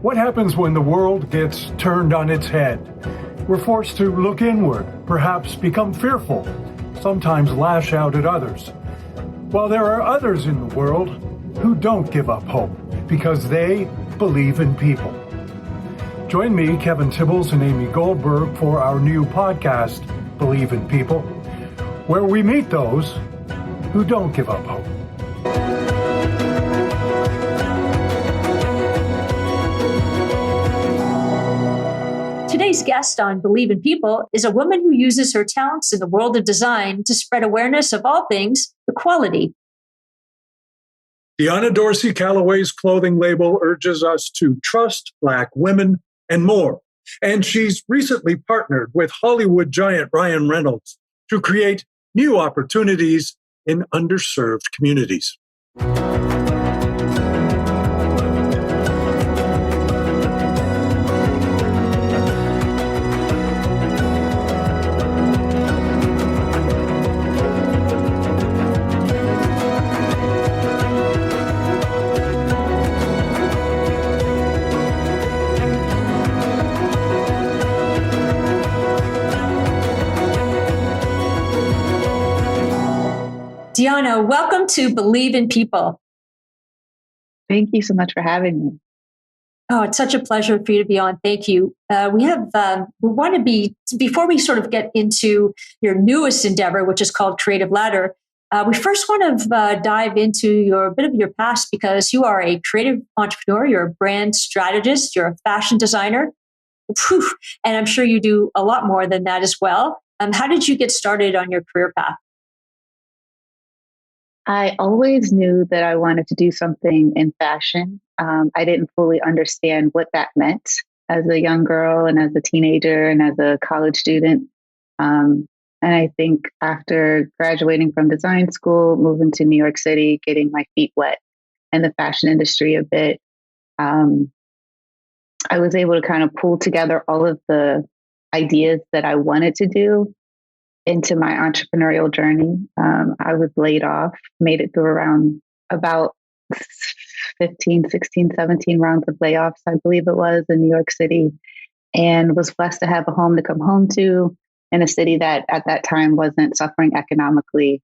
What happens when the world gets turned on its head? We're forced to look inward, perhaps become fearful, sometimes lash out at others. While there are others in the world who don't give up hope because they believe in people. Join me, Kevin Tibbles, and Amy Goldberg for our new podcast, Believe in People, where we meet those who don't give up hope. Today's guest on Believe in People is a woman who uses her talents in the world of design to spread awareness of all things equality. Dionna Dorsey Calloway's clothing label urges us to trust Black women and more. And she's recently partnered with Hollywood giant Reynolds to create new opportunities in underserved communities. Dionna, welcome to Believe in People. Thank you so much for having me. Oh, it's such a pleasure for you to be on. Thank you. We want to be, before we sort of get into your newest endeavor, which is called Creative Ladder, we first want to dive into a bit of your past, because you are a creative entrepreneur, you're a brand strategist, you're a fashion designer, and I'm sure you do a lot more than that as well. How did you get started on your career path? I always knew that I wanted to do something in fashion. I didn't fully understand what that meant as a young girl and as a teenager and as a college student. And I think after graduating from design school, moving to New York City, getting my feet wet in the fashion industry a bit, I was able to kind of pull together all of the ideas that I wanted to do into my entrepreneurial journey. I was laid off, made it through around about 15, 16, 17 rounds of layoffs, I believe it was, in New York City, and was blessed to have a home to come home to in a city that at that time wasn't suffering economically.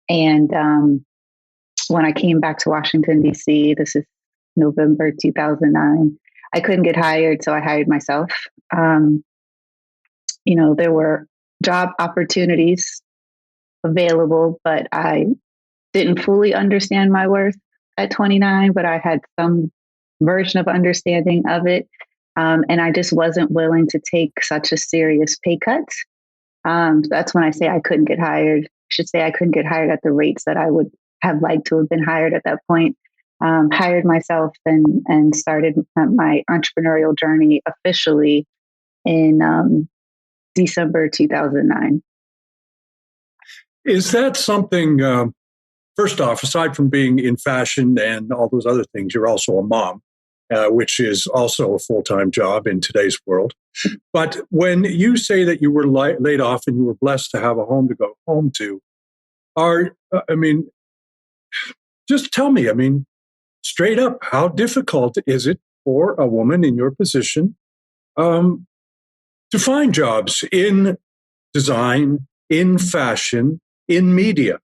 And when I came back to Washington, D.C., this is November 2009, I couldn't get hired, so I hired myself. There were job opportunities available, but I didn't fully understand my worth at 29, but I had some version of understanding of it. And I just wasn't willing to take such a serious pay cut. That's when I say I couldn't get hired. I should say I couldn't get hired at the rates that I would have liked to have been hired at that point. Hired myself and started my entrepreneurial journey officially in December 2009. Is that something, first off, aside from being in fashion and all those other things, you're also a mom, which is also a full-time job in today's world. But when you say that you were laid off and you were blessed to have a home to go home to, just tell me, straight up, how difficult is it for a woman in your position to find jobs in design, in fashion, in media?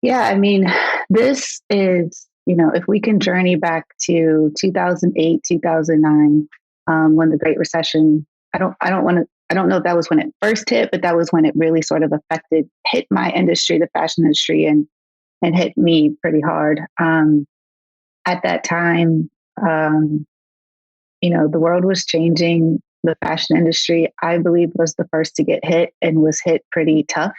Yeah, this is, if we can journey back to 2008, 2009, when the Great Recession, I don't know if that was when it first hit, but that was when it really sort of hit my industry, the fashion industry, and hit me pretty hard. At that time, the world was changing. The fashion industry, I believe, was the first to get hit and was hit pretty tough.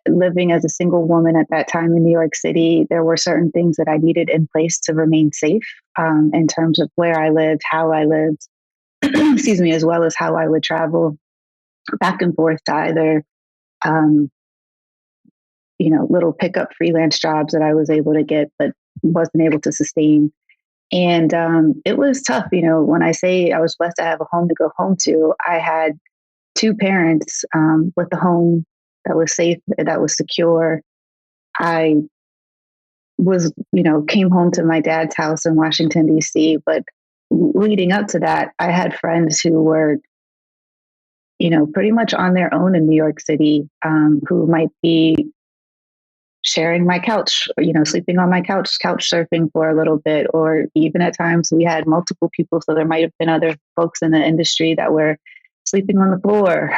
Living as a single woman at that time in New York City, there were certain things that I needed in place to remain safe in terms of where I lived, how I lived, excuse me, as well as how I would travel back and forth to either, little pickup freelance jobs that I was able to get, but wasn't able to sustain. And it was tough. When I say I was blessed to have a home to go home to, I had two parents with a home that was safe, that was secure. I came home to my dad's house in Washington, D.C. But leading up to that, I had friends who were, pretty much on their own in New York City, who might be sharing my couch, sleeping on my couch surfing for a little bit, or even at times we had multiple people. So there might have been other folks in the industry that were sleeping on the floor.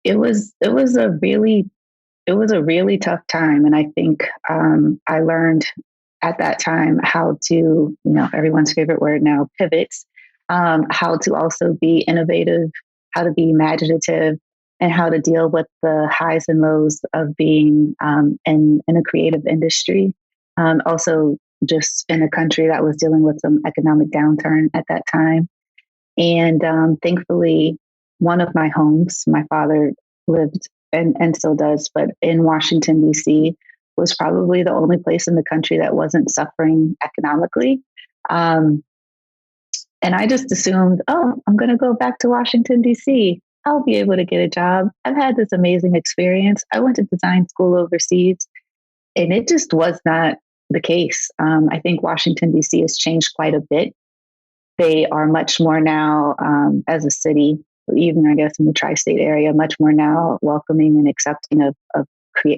It was a really tough time. And I think I learned at that time how to, everyone's favorite word now, pivot, how to also be innovative, how to be imaginative, and how to deal with the highs and lows of being in a creative industry. Also, just in a country that was dealing with some economic downturn at that time. And thankfully, one of my homes, my father lived and still does, but in Washington, D.C., was probably the only place in the country that wasn't suffering economically. And I just assumed, I'm going to go back to Washington, D.C. I'll be able to get a job. I've had this amazing experience. I went to design school overseas, and it just was not the case. I think Washington, D.C. has changed quite a bit. They are much more now, as a city, even I guess in the tri-state area, much more now welcoming and accepting of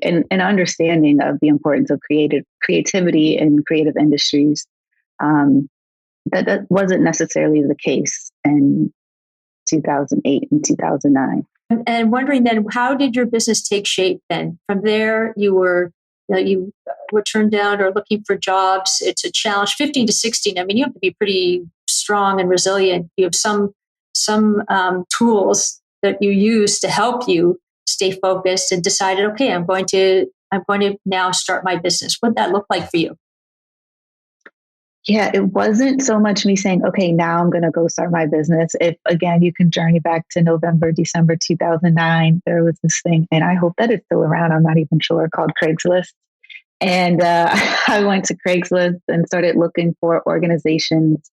and understanding of the importance of creativity in creative industries. That wasn't necessarily the case in 2008 and 2009. And wondering then, how did your business take shape then? From there, you were turned down or looking for jobs. It's a challenge. 15 to 16. I mean, you have to be pretty strong and resilient. You have some tools that you use to help you stay focused, and decided, okay, I'm going to now start my business. What did that look like for you? Yeah, it wasn't so much me saying, okay, now I'm going to go start my business. If again, you can journey back to December 2009, there was this thing, and I hope that it's still around. I'm not even sure, called Craigslist. And I went to Craigslist and started looking for organizations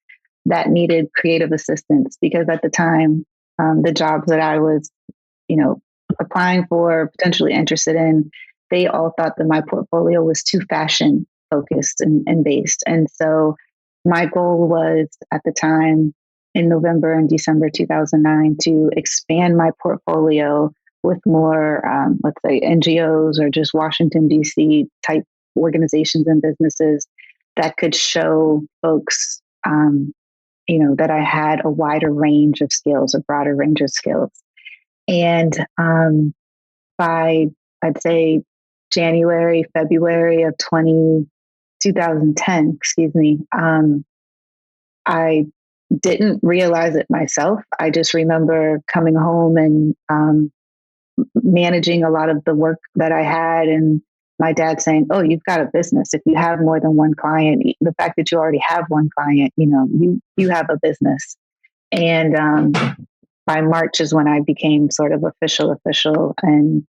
that needed creative assistance, because at the time, the jobs that I was, applying for, potentially interested in, they all thought that my portfolio was too fashion focused and based. And so my goal was at the time in November and December 2009 to expand my portfolio with more, let's say, NGOs or just Washington, D.C. type organizations and businesses that could show folks, that I had a wider range of skills, a broader range of skills. And by, I'd say, January, February of 2010, I didn't realize it myself. I just remember coming home and managing a lot of the work that I had, and my dad saying, "Oh, you've got a business. If you have more than one client, the fact that you already have one client, you have a business." And by March is when I became sort of official, and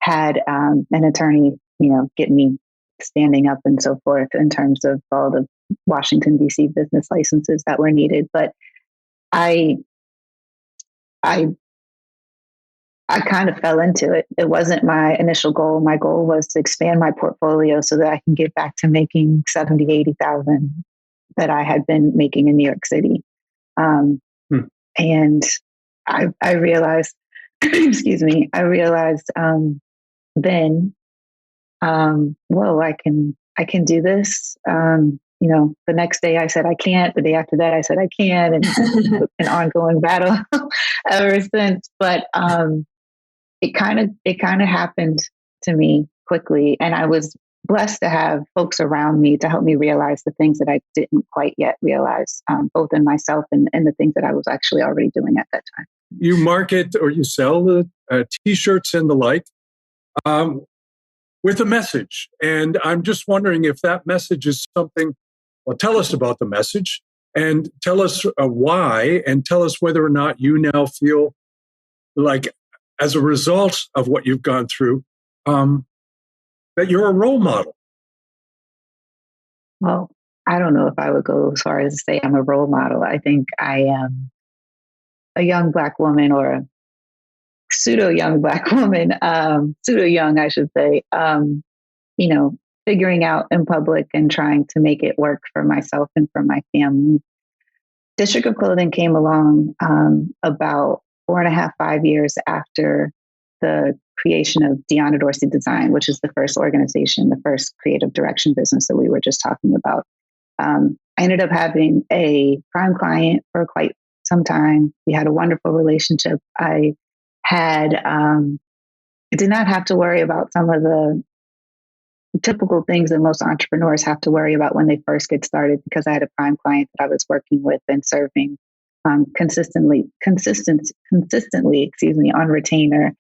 had an attorney, get me standing up and so forth in terms of all the Washington, D.C. business licenses that were needed. But I kind of fell into it. It wasn't my initial goal. My goal was to expand my portfolio so that I can get back to making 70, 80,000 that I had been making in New York City. And I realized, I realized then, whoa, I can do this. The next day I said I can't. The day after that I said I can, and it's an ongoing battle ever since. But it kind of happened to me quickly, and I was blessed to have folks around me to help me realize the things that I didn't quite yet realize, both in myself and the things that I was actually already doing at that time. You market or you sell T-shirts and the like with a message. And I'm just wondering if that message is something, well, tell us about the message and tell us why, and tell us whether or not you now feel like, as a result of what you've gone through, that you're a role model. Well, I don't know if I would go as far as to say I'm a role model. I think I am a young Black woman, or a pseudo young Black woman, pseudo young, I should say, figuring out in public and trying to make it work for myself and for my family. District of Clothing came along about 4.5, 5 years after the creation of Dionna Dorsey Design, which is the first organization, the first creative direction business that we were just talking about. I ended up having a prime client for quite some time. We had a wonderful relationship. I did not have to worry about some of the typical things that most entrepreneurs have to worry about when they first get started, because I had a prime client that I was working with and serving consistently, on retainer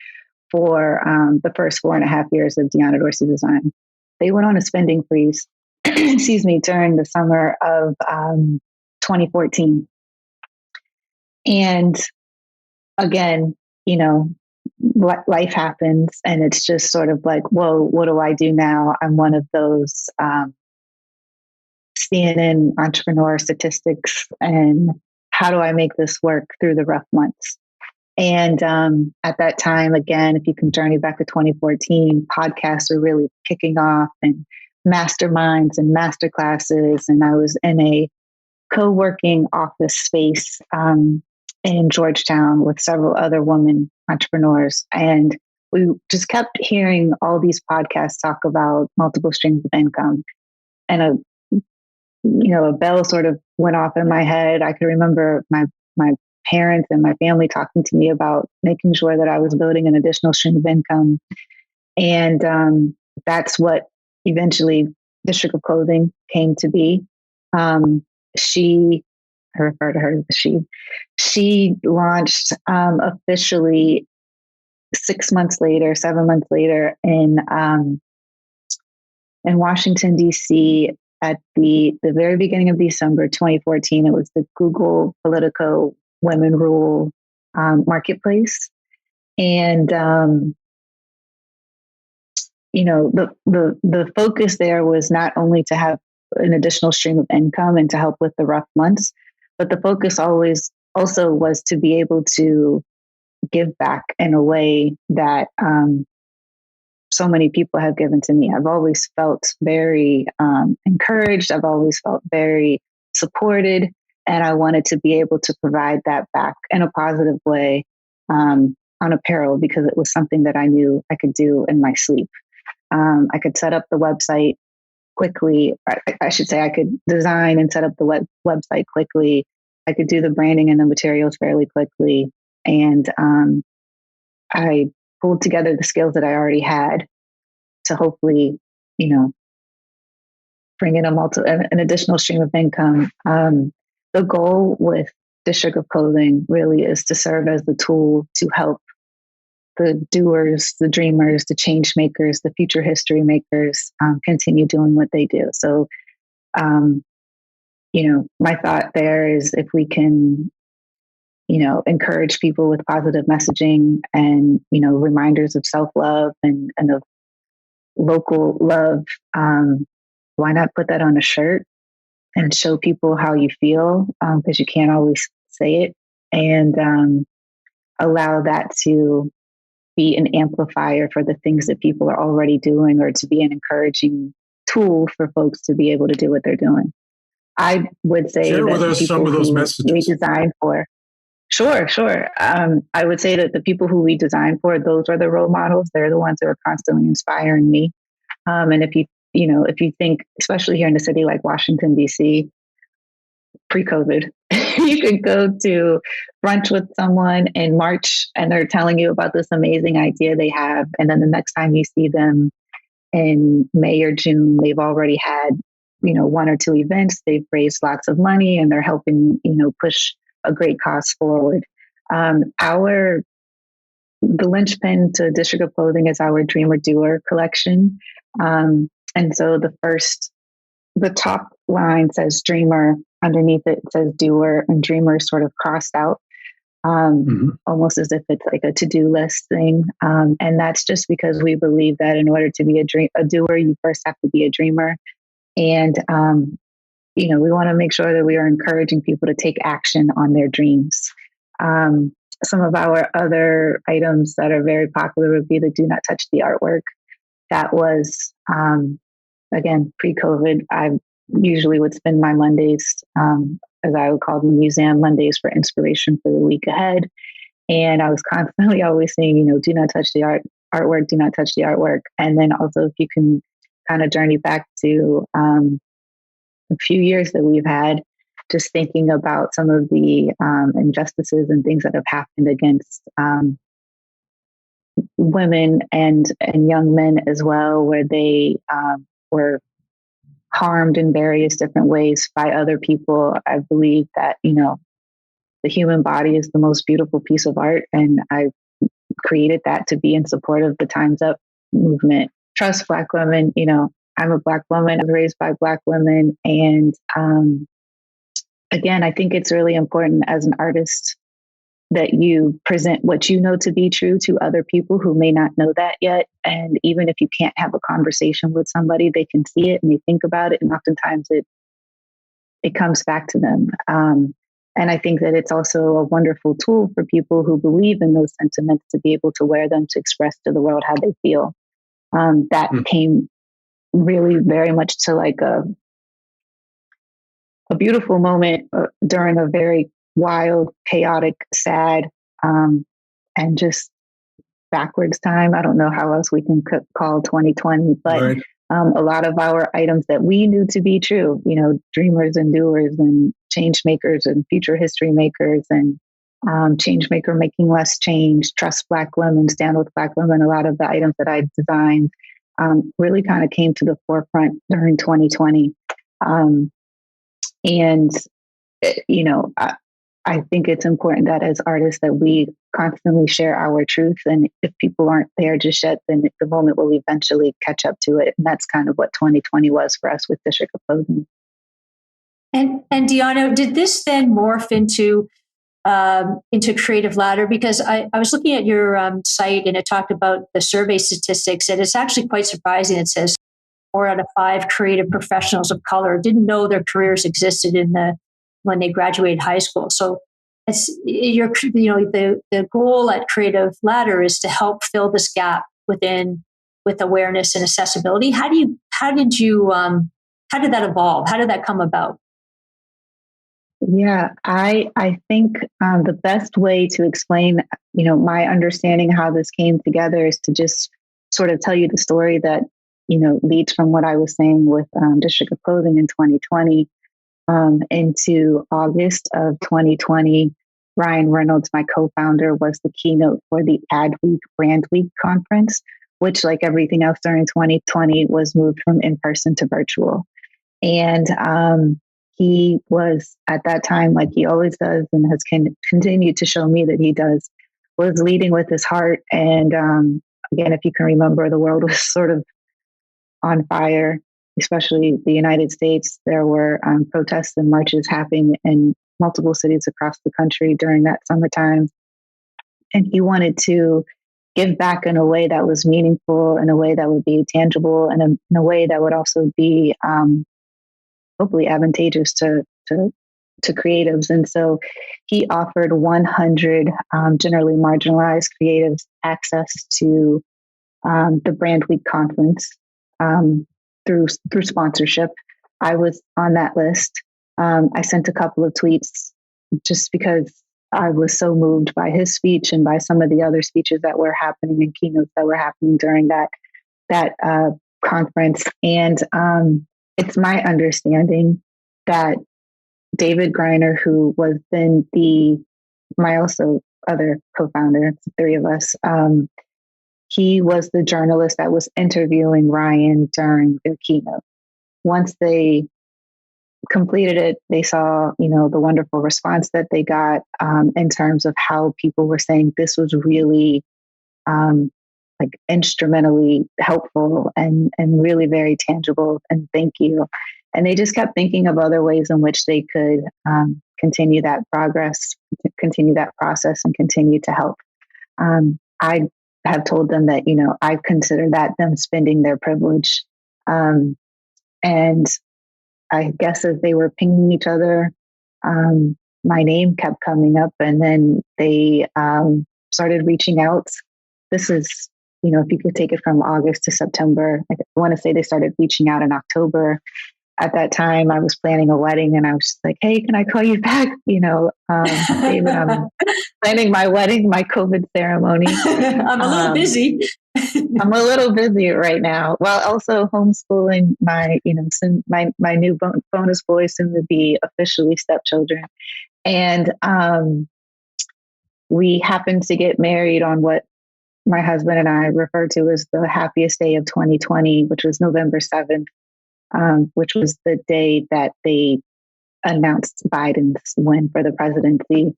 for the first 4.5 years of Dionna Dorsey Design. They went on a spending freeze, during the summer of 2014. And again, life happens, and it's just sort of like, whoa, what do I do now? I'm one of those CNN entrepreneur statistics, and how do I make this work through the rough months? And at that time, again, if you can journey back to 2014, podcasts were really kicking off, and masterminds and masterclasses. And I was in a co-working office space in Georgetown with several other women entrepreneurs. And we just kept hearing all these podcasts talk about multiple streams of income. And a bell sort of went off in my head. I could remember my parents and my family talking to me about making sure that I was building an additional stream of income. And that's what eventually District of Clothing came to be. I refer to her as she launched officially 7 months later in Washington, D.C. at the very beginning of December 2014. It was the Google Politico Women Rule marketplace. And, the focus there was not only to have an additional stream of income and to help with the rough months, but the focus also was to be able to give back in a way that so many people have given to me. I've always felt very encouraged. I've always felt very supported. And I wanted to be able to provide that back in a positive way on apparel, because it was something that I knew I could do in my sleep. I could set up the website quickly. I should say I could design and set up the website quickly. I could do the branding and the materials fairly quickly. And I pulled together the skills that I already had to hopefully, bring in an additional stream of income. The goal with District of Clothing really is to serve as the tool to help the doers, the dreamers, the change makers, the future history makers continue doing what they do. So, my thought there is, if we can, encourage people with positive messaging and, reminders of self-love and of local love, why not put that on a shirt and show people how you feel? Because you can't always say it, and allow that to be an amplifier for the things that people are already doing, or to be an encouraging tool for folks to be able to do what they're doing. I would say share with that us some of those messages we design for. Sure. I would say that the people who we design for, those are the role models. They're the ones that are constantly inspiring me. And if you think, especially here in a city like Washington, D.C., pre-COVID, you could go to brunch with someone in March and they're telling you about this amazing idea they have. And then the next time you see them in May or June, they've already had, 1 or 2 events. They've raised lots of money and they're helping, push a great cause forward. The linchpin to District of Clothing is our Dreamer Doer collection. And so the top line says Dreamer. Underneath it says Doer, and Dreamer is sort of crossed out, almost as if it's like a to-do list thing. And that's just because we believe that in order to be a doer, you first have to be a dreamer. And, we want to make sure that we are encouraging people to take action on their dreams. Some of our other items that are very popular would be the Do Not Touch the Artwork. that was, again, pre-COVID. I usually would spend my Mondays, as I would call them, museum Mondays, for inspiration for the week ahead. And I was constantly always saying, do not touch the artwork, do not touch the artwork. And then also, if you can kind of journey back to a few years that we've had, just thinking about some of the injustices and things that have happened against women and young men as well, where they were harmed in various different ways by other people. I believe that, the human body is the most beautiful piece of art. And I created that to be in support of the Time's Up movement. Trust Black women. I'm a Black woman. I was raised by Black women. And again, I think it's really important as an artist that you present what you know to be true to other people who may not know that yet. And even if you can't have a conversation with somebody, they can see it and they think about it. And oftentimes it comes back to them. And I think that it's also a wonderful tool for people who believe in those sentiments to be able to wear them to express to the world how they feel. That came really very much to like a beautiful moment during a very wild, chaotic, sad, and just backwards time. I don't know how else we can call 2020, but right. A lot of our items that we knew to be true, dreamers and doers and change makers and future history makers and change maker making less change, trust Black women, stand with Black women. A lot of the items that I designed really kind of came to the forefront during 2020. And, I think it's important that as artists that we constantly share our truth. And if people aren't there just yet, then the moment will eventually catch up to it. And that's kind of what 2020 was for us with District of Clothing. And Dionna, did this then morph into Creative Ladder? Because I was looking at your site and it talked about the survey statistics, and it's actually quite surprising. It says 4 out of 5 creative professionals of color didn't know their careers existed when they graduated high school. So it's the goal at Creative Ladder is to help fill this gap with awareness and accessibility. How did that evolve? How did that come about? Yeah, I think the best way to explain, my understanding how this came together is to just sort of tell you the story that, leads from what I was saying with District of Clothing in 2020 into August of 2020. Reynolds, my co-founder, was the keynote for the Ad Week Brand Week conference, which, like everything else during 2020, was moved from in-person to virtual. And he was at that time, like he always does and has continued to show me that he does, was leading with his heart. And again, if you can remember, the world was sort of on fire, especially the United States. There were protests and marches happening in multiple cities across the country during that summertime. And he wanted to give back in a way that was meaningful, in a way that would be tangible, and in a way that would also be hopefully advantageous to creatives. And so he offered 100 generally marginalized creatives access to the Brand Week conference through sponsorship. I was on that list. I sent a couple of tweets just because I was so moved by his speech and by some of the other speeches that were happening and keynotes that were happening during that conference. And it's my understanding that David Griner, who was then my also other co-founder, it's the 3 of us, he was the journalist that was interviewing Ryan during their keynote. Once they completed it, they saw, the wonderful response that they got in terms of how people were saying this was really like instrumentally helpful and really very tangible. And thank you. And they just kept thinking of other ways in which they could continue that progress, continue that process, and continue to help. I have told them that, I consider that them spending their privilege. And I guess as they were pinging each other, my name kept coming up, and then they started reaching out. This is if you could take it from August to September. I want to say they started reaching out in October. At that time, I was planning a wedding, and I was just like, "Hey, can I call you back?" David, I'm planning my wedding, my COVID ceremony. I'm a little busy. I'm a little busy right now, while also homeschooling my, my new bonus boys, soon to be officially stepchildren. And we happened to get married on what my husband and I refer to as the happiest day of 2020, which was November 7th, which was the day that they announced Biden's win for the presidency.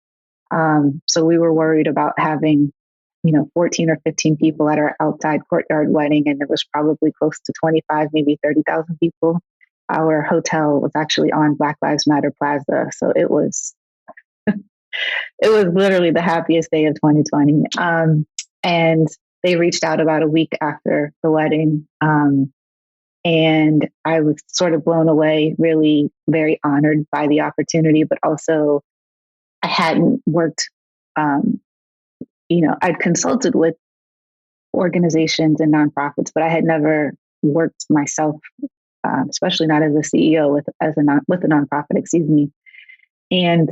So we were worried about having 14 or 15 people at our outside courtyard wedding, and it was probably close to 25, maybe 30,000 people. Our hotel was actually on Black Lives Matter Plaza, so it was literally the happiest day of 2020. And they reached out about a week after the wedding, and I was sort of blown away, really very honored by the opportunity, but also I hadn't worked. I'd consulted with organizations and nonprofits, but I had never worked myself, especially not as a CEO with a nonprofit, excuse me. And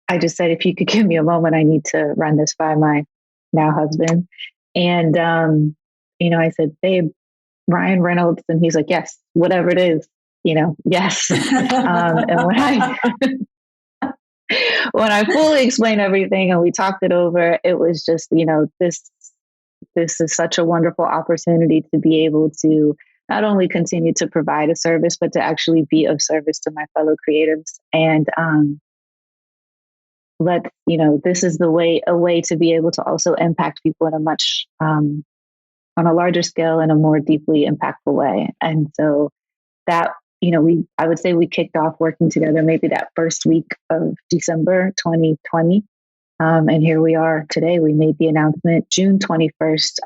I just said, if you could give me a moment, I need to run this by my now husband. And, I said, babe, Ryan Reynolds. And he's like, yes, whatever it is, yes. And when I fully explained everything and we talked it over, it was just, this is such a wonderful opportunity to be able to not only continue to provide a service, but to actually be of service to my fellow creatives. And this is a way to be able to also impact people in a much, on a larger scale, in a more deeply impactful way. And so that, I would say we kicked off working together maybe that first week of December 2020. And here we are today. We made the announcement June 21st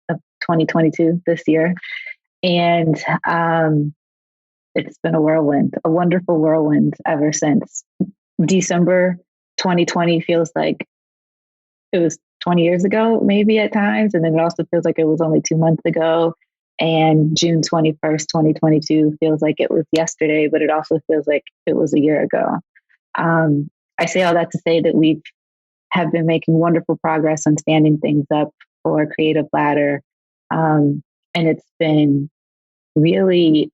of 2022 this year. And it's been a whirlwind, a wonderful whirlwind ever since. December 2020 feels like it was 20 years ago, maybe at times. And then it also feels like it was only 2 months ago. And June 21st, 2022 feels like it was yesterday, but it also feels like it was a year ago. I say all that to say that we have been making wonderful progress on standing things up for Creative Ladder. And it's been really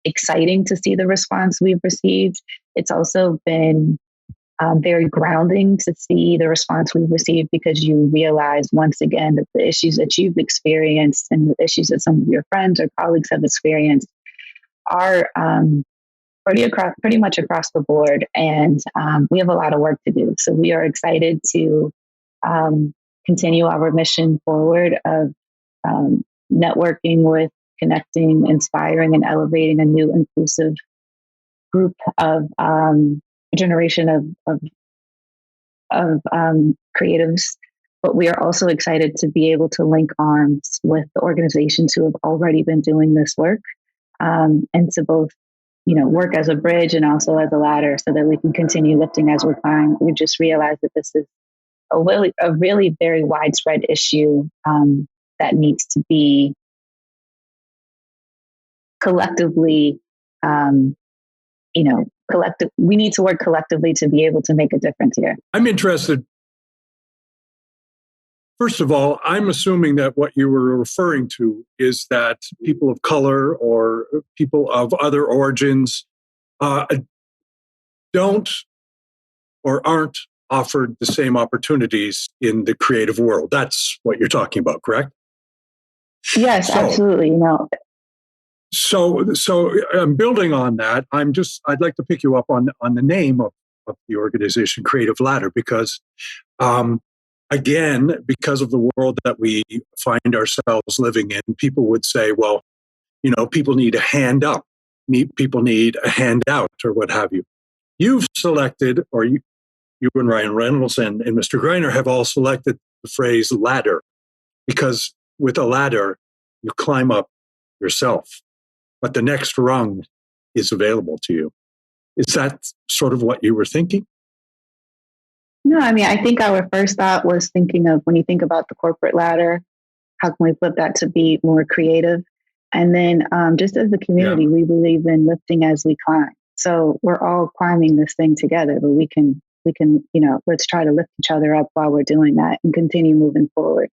exciting to see the response we've received. It's also been very grounding to see the response we've received, because you realize once again that the issues that you've experienced and the issues that some of your friends or colleagues have experienced are pretty much across the board. And we have a lot of work to do. So we are excited to continue our mission forward of networking with, connecting, inspiring, and elevating a new inclusive group of generation of creatives. But we are also excited to be able to link arms with the organizations who have already been doing this work, and to both, work as a bridge and also as a ladder, so that we can continue lifting as we're climbing. We just realized that this is a really very widespread issue that needs to be collectively, we need to work collectively to be able to make a difference here. I'm interested. First of all, I'm assuming that what you were referring to is that people of color or people of other origins don't or aren't offered the same opportunities in the creative world. That's what you're talking about, correct? Yes, absolutely. So building on that, I'd like to pick you up on the name of the organization, Creative Ladder, because again, because of the world that we find ourselves living in, people would say, well, people need a hand up, people need a hand out, or what have you. You've selected, or you and Ryan Reynolds and Mr. Griner have all selected the phrase ladder, because with a ladder, you climb up yourself, but the next rung is available to you. Is that sort of what you were thinking? No, I think our first thought was thinking of, when you think about the corporate ladder, how can we flip that to be more creative? And then just as a community, we believe in lifting as we climb. So we're all climbing this thing together, but we can, let's try to lift each other up while we're doing that and continue moving forward.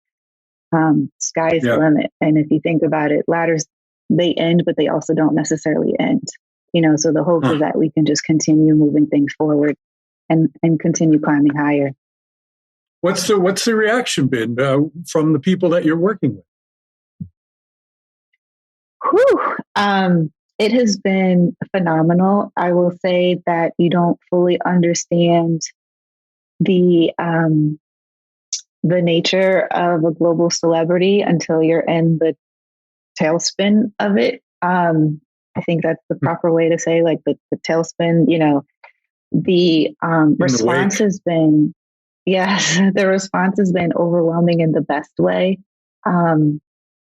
Sky's the limit. And if you think about it, ladders, they end, but they also don't necessarily end. So the hope is that we can just continue moving things forward and continue climbing higher. What's the reaction been from the people that you're working with? It has been phenomenal. I will say that you don't fully understand the nature of a global celebrity until you're in the tailspin of it. I think that's the proper way to say, like the tailspin. The response has been, yes, the response has been overwhelming in the best way.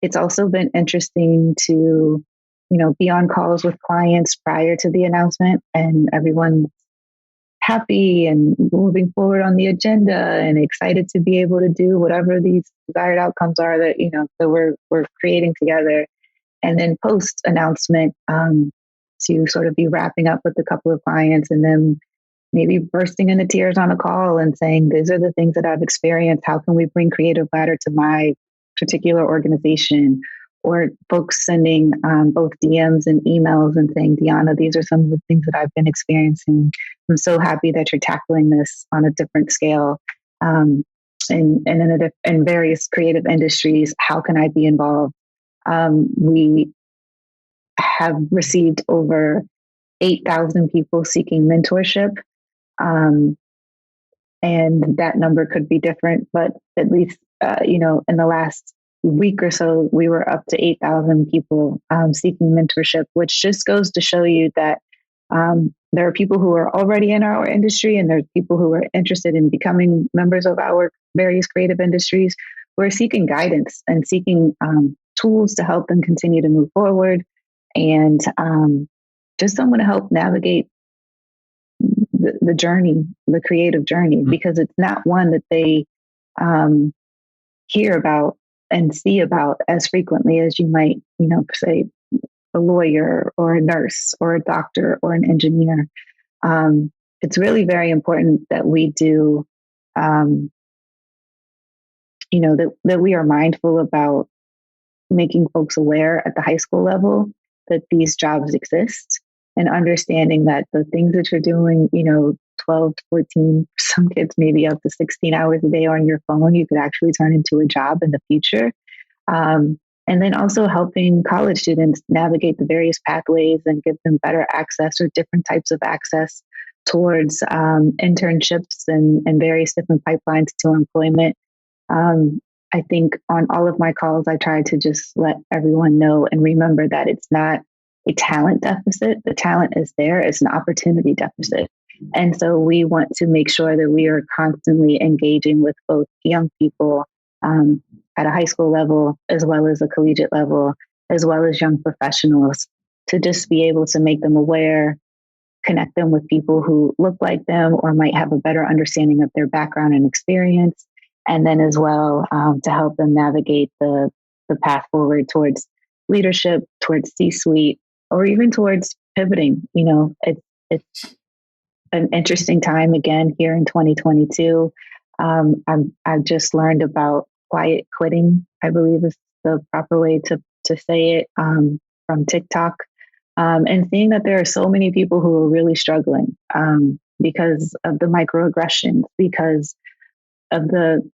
It's also been interesting to, be on calls with clients prior to the announcement, and everyone's happy and moving forward on the agenda and excited to be able to do whatever these desired outcomes are that, that we're creating together. And then post announcement, to sort of be wrapping up with a couple of clients and then maybe bursting into tears on a call and saying, these are the things that I've experienced. How can we bring Creative Ladder to my particular organization? Or folks sending both DMs and emails and saying, Dionna, these are some of the things that I've been experiencing. I'm so happy that you're tackling this on a different scale in various creative industries. How can I be involved? We have received over 8,000 people seeking mentorship. And that number could be different, but at least, in the last week or so, we were up to 8,000 people seeking mentorship, which just goes to show you that there are people who are already in our industry and there's people who are interested in becoming members of our various creative industries who are seeking guidance and seeking tools to help them continue to move forward and just someone to help navigate the journey, the creative journey, because it's not one that they hear about and see about as frequently as you might, say a lawyer or a nurse or a doctor or an engineer. It's really very important that we do, that we are mindful about making folks aware at the high school level that these jobs exist and understanding that the things that you're doing, 12 to 14, some kids maybe up to 16 hours a day on your phone, you could actually turn into a job in the future. And then also helping college students navigate the various pathways and give them better access or different types of access towards internships and various different pipelines to employment. I think on all of my calls, I try to just let everyone know and remember that it's not a talent deficit. The talent is there. It's an opportunity deficit. And so we want to make sure that we are constantly engaging with both young people at a high school level, as well as a collegiate level, as well as young professionals, to just be able to make them aware, connect them with people who look like them or might have a better understanding of their background and experience. And then as well, to help them navigate the path forward towards leadership, towards C-suite, or even towards pivoting. It's an interesting time again here in 2022. I've just learned about quiet quitting, I believe is the proper way to say it, from TikTok. And seeing that there are so many people who are really struggling because of the microaggressions, because of the,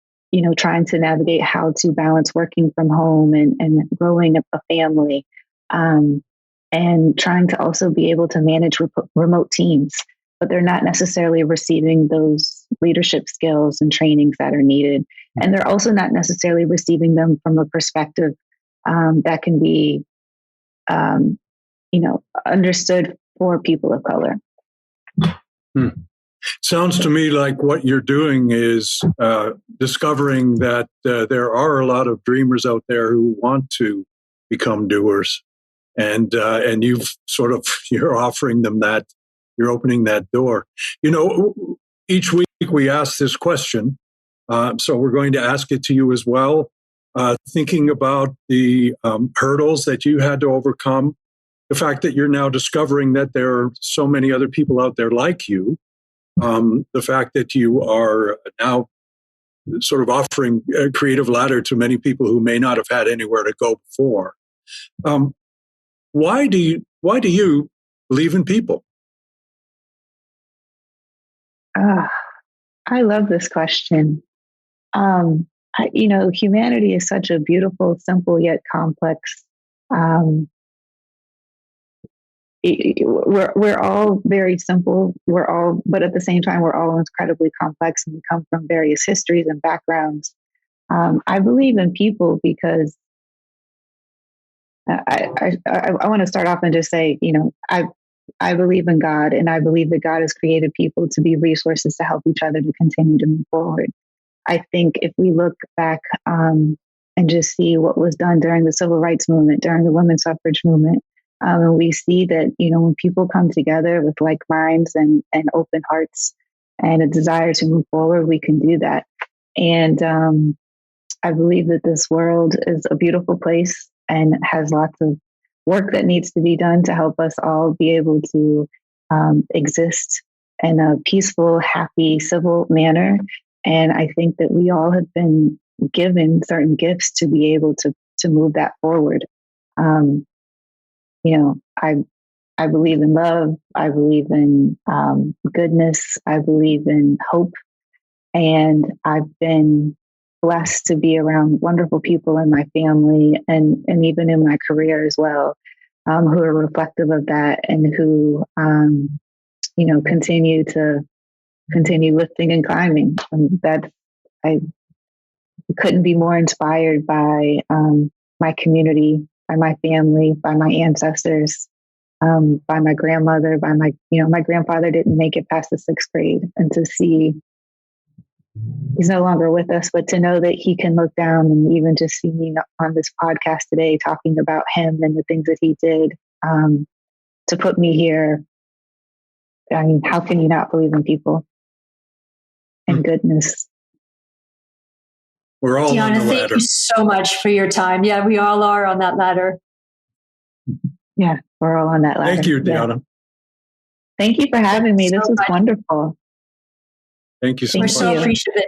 trying to navigate how to balance working from home and growing a family, and trying to also be able to manage remote teams, but they're not necessarily receiving those leadership skills and trainings that are needed. And they're also not necessarily receiving them from a perspective that can be, understood for people of color. Sounds to me like what you're doing is discovering that there are a lot of dreamers out there who want to become doers, and you're offering them that, you're opening that door. Each week we ask this question, so we're going to ask it to you as well. thinking about the hurdles that you had to overcome, the fact that you're now discovering that there are so many other people out there like you, the fact that you are now sort of offering a creative ladder to many people who may not have had anywhere to go before. Why do you believe in people? I love this question. Humanity is such a beautiful, simple yet complex. We're all very simple. But at the same time, we're all incredibly complex, and we come from various histories and backgrounds. I believe in people because I want to start off and just say, I believe in God, and I believe that God has created people to be resources to help each other to continue to move forward. I think if we look back and just see what was done during the civil rights movement, during the women's suffrage movement, and we see that, when people come together with like minds and open hearts and a desire to move forward, we can do that. And I believe that this world is a beautiful place and has lots of work that needs to be done to help us all be able to exist in a peaceful, happy, civil manner. And I think that we all have been given certain gifts to be able to move that forward. I believe in love. I believe in goodness. I believe in hope. And I've been blessed to be around wonderful people in my family and even in my career as well, who are reflective of that and who, continue lifting and climbing. I couldn't be more inspired by my community, by my family, by my ancestors, by my grandmother, by my grandfather didn't make it past the 6th grade, and to see he's no longer with us, but to know that he can look down and even just see me on this podcast today talking about him and the things that he did to put me here. I mean, how can you not believe in people and goodness? We're all Dionna, on the ladder. thank you so much for your time. Yeah, we all are on that ladder. Yeah, we're all on that ladder. Thank you, Dionna. Yeah. Thank you for having me. This was wonderful. Thank you so We're much. so appreciative.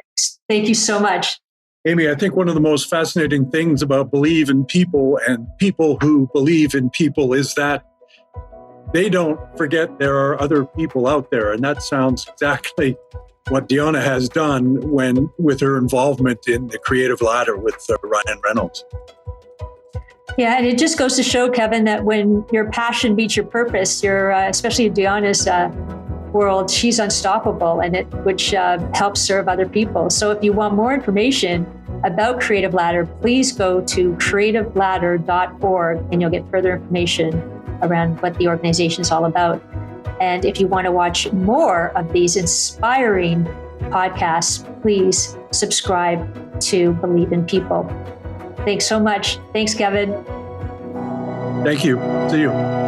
Thank you so much. Amy, I think one of the most fascinating things about believe in people and people who believe in people is that they don't forget there are other people out there. And that sounds exactly what Dionna has done with her involvement in the creative ladder with Ryan Reynolds. Yeah, and it just goes to show, Kevin, that when your passion meets your purpose, especially in Dionna's world, she's unstoppable, and which helps serve other people. So if you want more information about Creative Ladder, please go to creativeladder.org and you'll get further information around what the organization is all about. And if you want to watch more of these inspiring podcasts, please subscribe to Believe in People. Thanks so much. Thanks, Kevin. Thank you. See you.